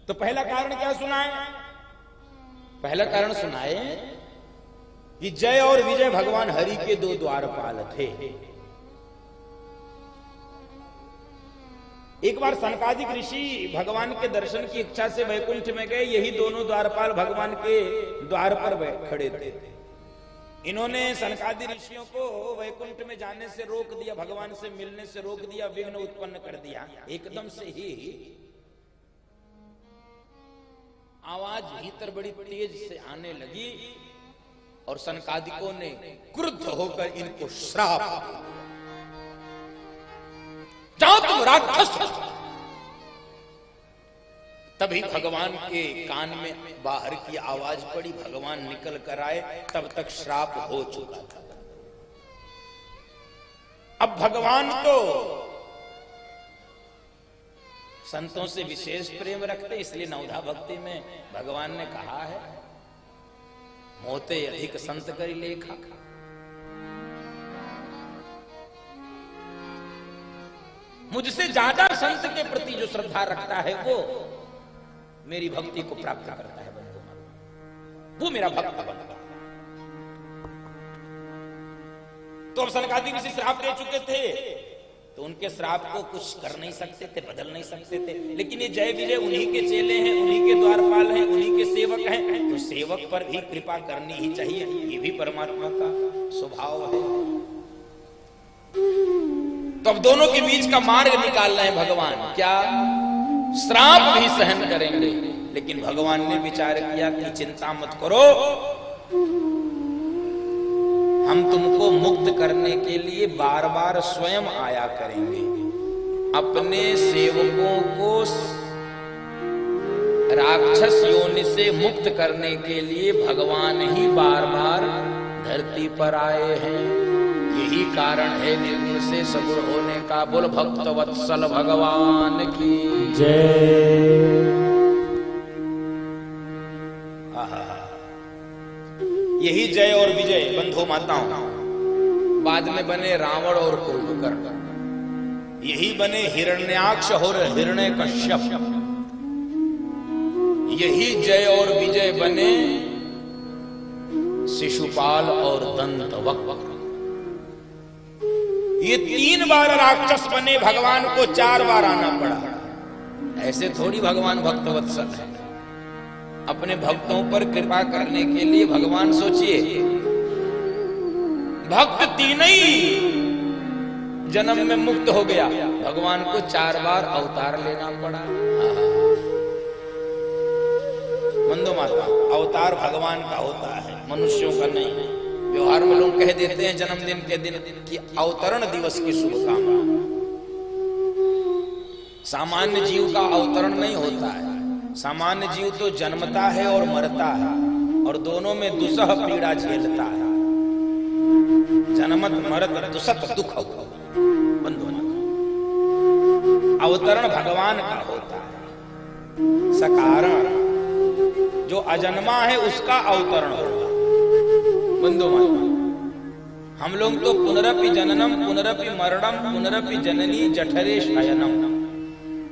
तो पहला कारण क्या सुनाए? पहला कारण सुनाए कि जय और विजय भगवान हरि के दो द्वारपाल थे। एक बार सनकादिक ऋषि भगवान के दर्शन की इच्छा से वैकुंठ में गए। यही दोनों द्वारपाल भगवान के द्वार पर खड़े थे। इन्होंने सनकादि ऋषियों को वैकुंठ में जाने से रोक दिया, भगवान से मिलने से रोक दिया, विघ्न उत्पन्न कर दिया। एकदम से ही आवाज भीतर बड़ी तेज से आने लगी और सनकादिकों ने क्रुद्ध होकर इनको श्राप, जाओ तुम राक्षस। तभी भगवान के कान में बाहर की आवाज पड़ी, भगवान निकल कर आए। तब तक श्राप हो चुका था। अब भगवान तो संतों से विशेष प्रेम रखते, इसलिए नवधा भक्ति में भगवान ने कहा है, मोते अधिक संत करी लेखा। मुझसे ज्यादा संत के प्रति जो श्रद्धा रखता है वो मेरी भक्ति को प्राप्त करता है, वो मेरा भक्त बनता है। तो अब सनकादिक ऋषि श्राप दे चुके थे, तो उनके श्राप को कुछ कर नहीं सकते थे, बदल नहीं सकते थे। लेकिन ये जय विजय उन्हीं के चेले हैं, उन्हीं के द्वारपाल हैं, उन्हीं के सेवक हैं, तो सेवक पर भी कृपा करनी ही चाहिए। ये भी परमात्मा का स्वभाव है। तो अब दोनों के बीच का मार्ग निकाल रहे हैं भगवान। क्या? श्राप भी सहन करेंगे। लेकिन भगवान ने विचार किया कि चिंता मत करो, हम तुमको मुक्त करने के लिए बार बार स्वयं आया करेंगे। अपने सेवकों को राक्षस योनि से मुक्त करने के लिए भगवान ही बार बार धरती पर आए हैं। यही कारण है निर्गुण से सगुण होने का। बोल भक्त वत्सल भगवान की जय। यही जय और विजय बंधु माताओं बाद में बने रावण और कुंभकर्ण, यही बने हिरण्याक्ष और हिरण्यकश्यप, यही जय और विजय बने शिशुपाल और दंतवक्र। ये 3 बार राक्षस बने, भगवान को 4 बार आना पड़ा। ऐसे थोड़ी भगवान भक्तवत्सल है। अपने भक्तों पर कृपा करने के लिए भगवान, सोचिए, भक्त 3 ही जन्म में मुक्त हो गया, भगवान को 4 बार अवतार लेना पड़ा। मंदो माता, अवतार भगवान का होता है, मनुष्यों का नहीं। व्यवहार में लोग कह देते हैं जन्मदिन के दिन कि अवतरण दिवस की शुभकामना। सामान्य जीव का अवतरण नहीं होता है। सामान्य जीव तो जन्मता है और मरता है, और दोनों में दुसह पीड़ा झेलता है। जन्मत मरत दुसत दुख बंधु। अवतरण भगवान का होता है। सकारण जो अजन्मा है उसका अवतरण होगा। बंधु हम लोग तो पुनरपि जननम पुनरपि मरणम पुनरपि जननी जठरे शयनम,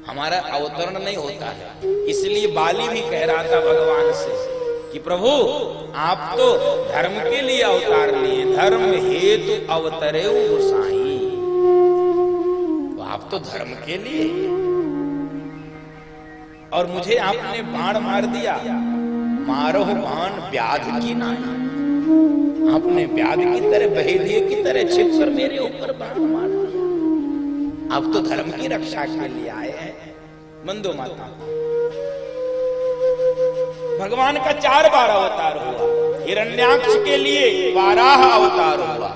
हमारा अवतरण नहीं होता है। इसलिए बाली भी कह रहा था भगवान से कि प्रभु आप तो धर्म के लिए अवतार लिए, धर्म हेतु अवतरे गोसाई। तो आप तो धर्म के लिए, और मुझे आपने बाण मार दिया। मारो बाण व्याध की नाई, आपने व्याध की तरह, बहेलिए की तरह छिप कर मेरे ऊपर बाण मार दिया। आप तो धर्म की रक्षा के लिए आए हैं। मंदो माता, भगवान का 4 बार अवतार हुआ। हिरण्याक्ष के लिए वाराह अवतार हुआ।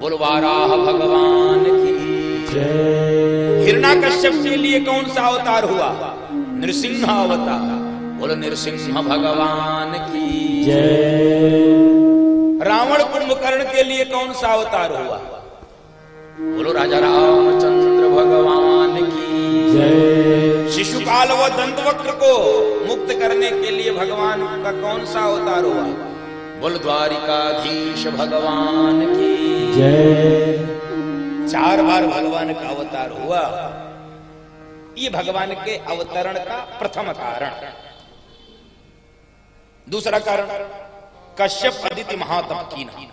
बोल वाराह भगवान की जय। हिरण्याकश्यप के लिए कौन सा अवतार हुआ? नृसिंह अवतार। बोलो नृसिंह भगवान की जय। रावण कुंभकर्ण के लिए कौन सा अवतार हुआ? बोलो राजा रामचंद्र भगवान की जय। शिशुपाल व दंतवक्र को मुक्त करने के लिए भगवान का कौन सा अवतार हुआ? बोल द्वारिकाधीश भगवान की जय। 4 बार भगवान का अवतार हुआ। ये भगवान के अवतरण का प्रथम कारण। दूसरा कारण कश्यप अदिति महातप कीन्हा।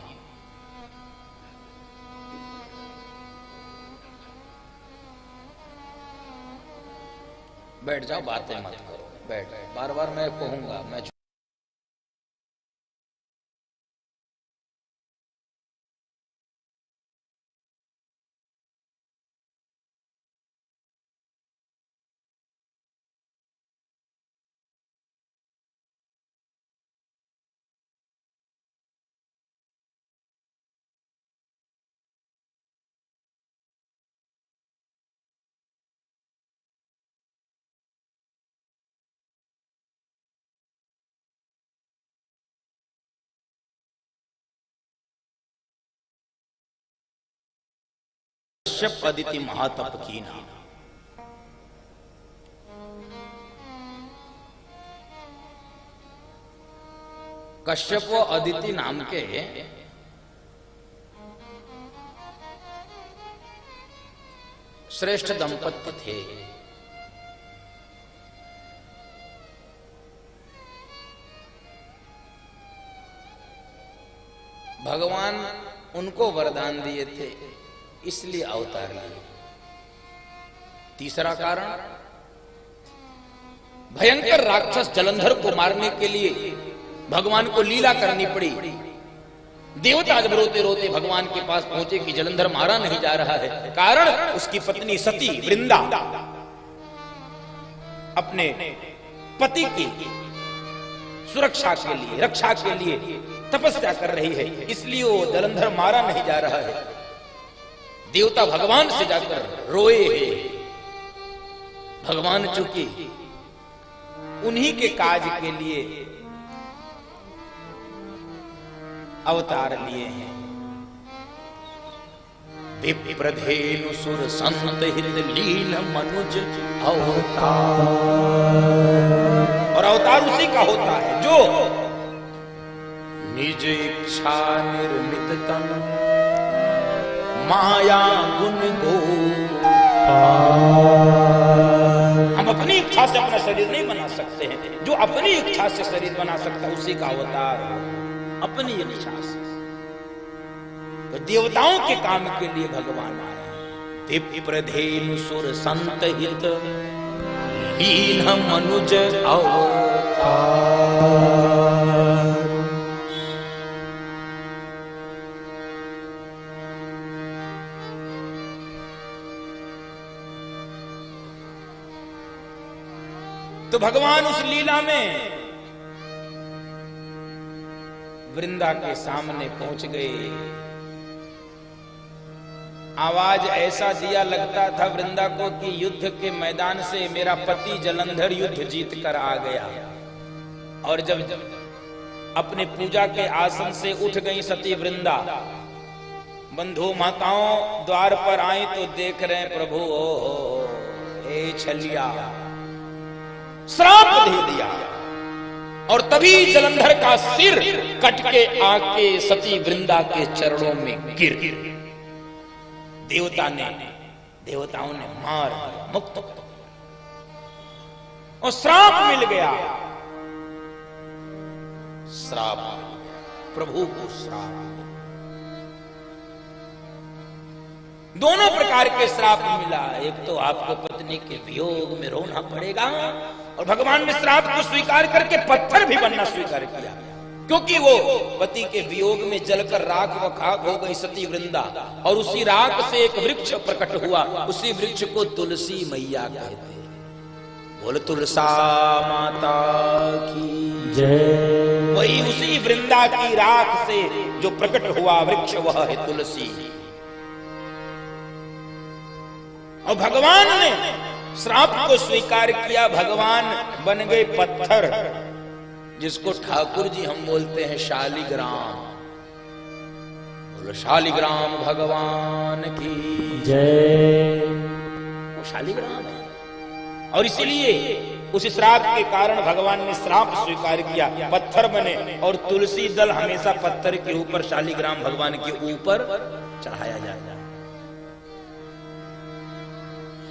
बैठ जाओ, बातें मत करो, बैठ। बार बार मैं कहूंगा, मैं कश्यप अदिति महातप कीन्हा। कश्यप व अदिति नाम के श्रेष्ठ दंपत्ति थे। भगवान उनको वरदान दिए थे, इसलिए अवतार लिए। तीसरा कारण, भयंकर राक्षस जलंधर को मारने के लिए भगवान को लीला करनी पड़ी। देवता जब रोते रोते भगवान के पास पहुंचे कि जलंधर मारा नहीं जा रहा है, कारण उसकी पत्नी सती वृंदा अपने पति की सुरक्षा के लिए, रक्षा के लिए तपस्या कर रही है, इसलिए वो जलंधर मारा नहीं जा रहा है। देवता भगवान से जाकर रोए हैं। भगवान चूंकि उन्हीं के काज के लिए अवतार लिए हैं। विप्रधेनु सुर संत हित लील मनुज अवतार। और अवतार उसी का होता है जो निज इच्छा निर्मित तन माया गुण गो। हम अपनी इच्छा से अपना शरीर नहीं बना सकते हैं, जो अपनी इच्छा से शरीर बना सकता है उसी का अवतार, अपनी इच्छा से। तो देवताओं के काम के लिए भगवान आए। विप्रधेनु सुर संत हित लीन मनुज अवतार। तो भगवान उस लीला में वृंदा के सामने पहुंच गए। आवाज ऐसा दिया लगता था वृंदा को कि युद्ध के मैदान से मेरा पति जलंधर युद्ध जीत कर आ गया। और जब अपने पूजा के आसन से उठ गई सती वृंदा, बंधु माताओं द्वार पर आई तो देख रहे प्रभु ए छलिया, श्राप दे दिया। और तभी जलंधर का सिर कट के आके सती वृंदा के चरणों में गिर। देवताओं ने मार मुक्त और श्राप मिल गया। श्राप, प्रभु को श्राप। दोनों प्रकार के श्राप मिला। एक तो आपको पत्नी के वियोग में रोना पड़ेगा, और भगवान ने श्राप को स्वीकार करके पत्थर भी बनना स्वीकार किया, क्योंकि वो पति के वियोग में जलकर राख व खाक हो गई सती वृंदा। और उसी राख से एक वृक्ष प्रकट हुआ, उसी वृक्ष को तुलसी मैया कहते हैं। बोल तुलसा माता की जय। वही उसी वृंदा की राख से जो प्रकट हुआ वृक्ष वह है तुलसी। और भगवान ने श्राप को स्वीकार किया, भगवान बन गए पत्थर, जिसको ठाकुर जी हम बोलते हैं शालिग्राम। बोलो शालिग्राम भगवान की जय। वो शालिग्राम है। और इसीलिए उस श्राप के कारण भगवान ने श्राप स्वीकार किया, पत्थर बने। और तुलसी दल हमेशा पत्थर के ऊपर, शालिग्राम भगवान के ऊपर चढ़ाया जाता है।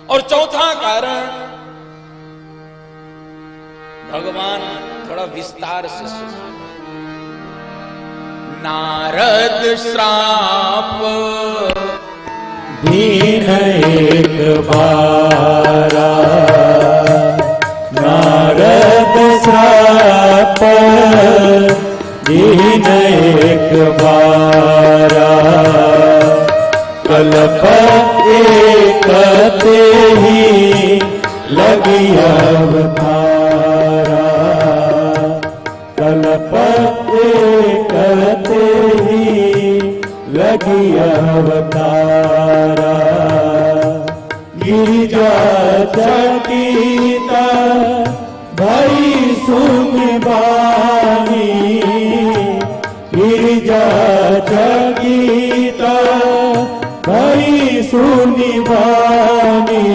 और चौथा कारण भगवान थोड़ा विस्तार से सुना। नारद श्राप दीन एक बारा, नारद श्राप दीन एक बारा, कल्प एक ते ही लगी अवतारा, कल्प एक ते ही लगी अवतारा, गिरिजा चकिता भई सुन बानी, गिरिजा चकिता भई सुनि बानी,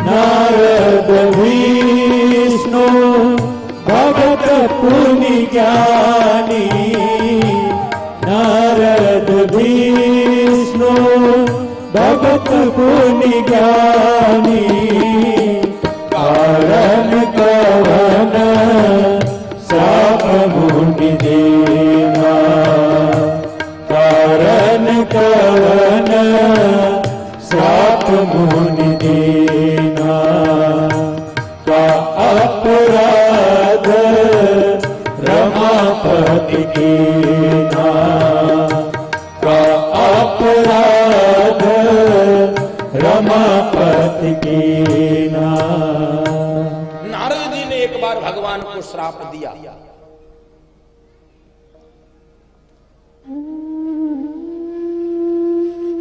नारद विष्णु भगत पुनि ज्ञानी, नारद विष्णु भगत पुनि ज्ञानी, कारण कवन श्राप मुनि देना, कारण कवन श्राप मुनि देना, का अपराध रमापति कीना, का अपराध रमापति कीना। नारद जी ने एक बार भगवान को श्राप दिया।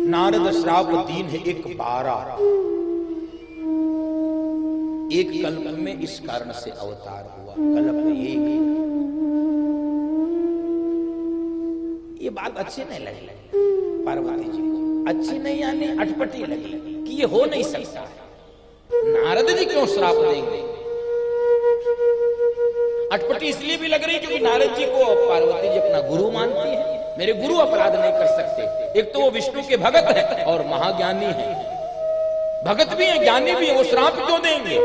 नारद श्राप दीन है एक बारा, एक कल्प में इस कारण से अवतार हुआ, कल्प एक। ये बात अच्छी नहीं लगी पार्वती जी को, अच्छी नहीं यानी अटपटी लगी कि ये हो नहीं सकता है। नारद जी क्यों श्राप देंगे? अटपटी इसलिए भी लग रही क्योंकि नारद जी को पार्वती जी अपना गुरु मानती है। मेरे गुरु अपराध नहीं कर सकते। एक तो वो विष्णु के भगत है और महाज्ञानी है, भगत भी है ज्ञानी भी है, वो श्राप क्यों देंगे?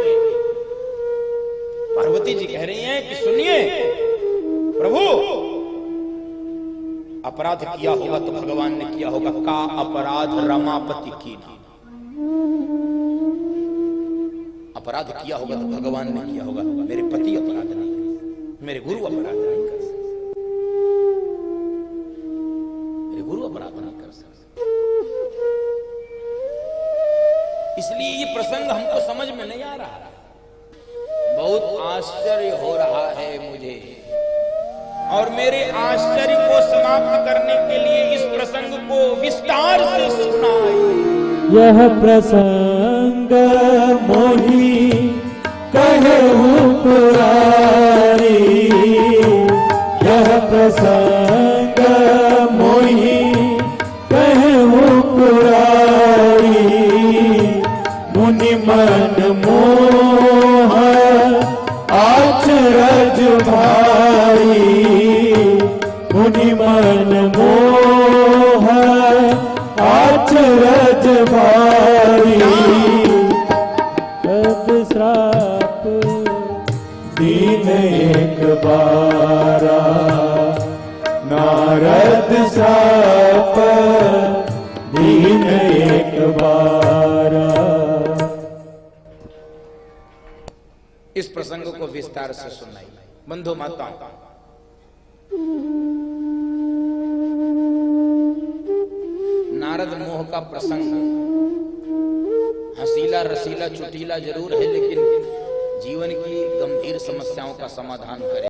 पार्वती जी कह रही हैं कि सुनिए प्रभु, अपराध किया होगा तो भगवान ने किया होगा। का अपराध रमापति की ना, अपराध किया होगा तो भगवान ने किया होगा। मेरे पति अपराध नहीं, मेरे गुरु अपराध नहीं कर सकते, मेरे गुरु अपराध नहीं कर सकते। इसलिए ये प्रसंग हमको समझ में नहीं आ रहा, बहुत आश्चर्य हो रहा है मुझे। और मेरे आश्चर्य को समाप्त करने के लिए इस प्रसंग को विस्तार से सुनाइए। यह प्रसंग मोहि कहूँ पुरारी, यह प्रसंग मोहि कहूँ पुरारी, मुनि मन मोह आचरज भाई, मुनि मन मोह आचरज भाई, श्राप दीन एक बारा, नारद श्राप दीन एक बारा। इस प्रसंग को विस्तार से सुनाइए बंधु माताओं। नारद मोह का प्रसंग हसीला रसीला चुटीला जरूर है, लेकिन जीवन की गंभीर समस्याओं का समाधान करे।